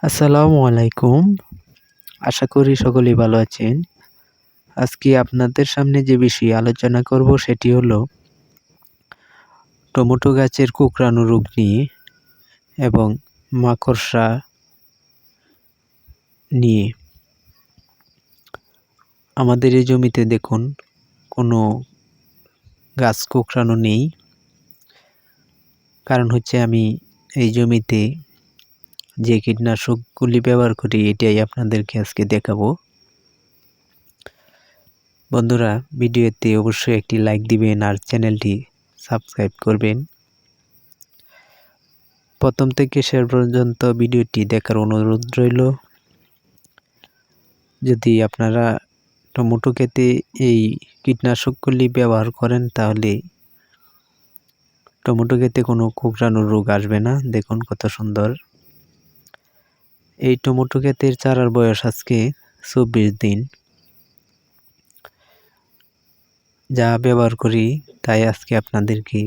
আসসালামু আলাইকুম। আশা করি সকলেই ভালো আছেন। আজকে আপনাদের সামনে যে বিষয়ে আলোচনা করব সেটি হলো টমেটো গাছের কুঁকড়ানো রোগ নিয়ে এবং মাকড়সা নিয়ে। আমাদের এই জমিতে দেখুন কোনো গাছ কুঁকড়ানো নেই। কারণ হচ্ছে আমি এই জমিতে যে কীটনাশকগুলি ব্যবহার করি এটাই আপনাদেরকে আজকে দেখাবো। বন্ধুরা, ভিডিওতে অবশ্যই একটি লাইক দিবেন আর চ্যানেলটি সাবস্ক্রাইব করবেন। প্রথম থেকে শেষ পর্যন্ত ভিডিওটি দেখার অনুরোধ রইল। যদি আপনারা টমেটো ক্ষেতে এই কীটনাশকগুলি ব্যবহার করেন তাহলে টমেটো ক্ষেতে কোনো কুঁকড়ানো রোগ আসবে না। দেখুন কত সুন্দর। এই টমেটো ক্ষেতের চারার বয়স আজকে 24 দিন। যা ব্যবহার করি তাই আজকে আপনাদেরকে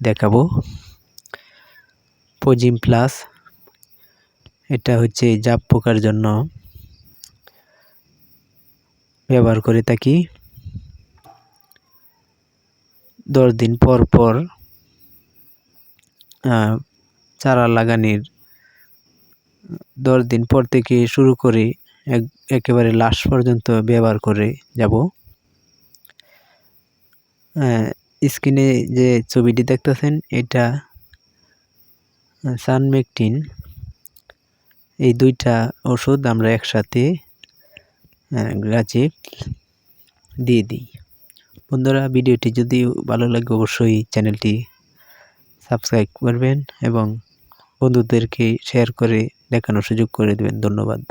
দেখাবো। পজিম প্লাস, এটা হচ্ছে জাপ পোকার জন্য ব্যবহার করে থাকি। 10 দিন পর পর চারা লাগানোর 10 দিন পর থেকে শুরু করে একেবারে লাস্ট পর্যন্ত ব্যবহার করে যাব। স্ক্রিনে যে ছবিটি দেখতেছেন এটা সানমেকটিন। এই দুইটা ওষুধ আমরা একসাথে গাছে দিয়ে দিই। বন্ধুরা, ভিডিওটি যদি ভালো লাগে অবশ্যই চ্যানেলটি সাবস্ক্রাইব করবেন এবং বন্ধুদেরকে শেয়ার করে দেখানোর সুযোগ করে দেবেন। ধন্যবাদ।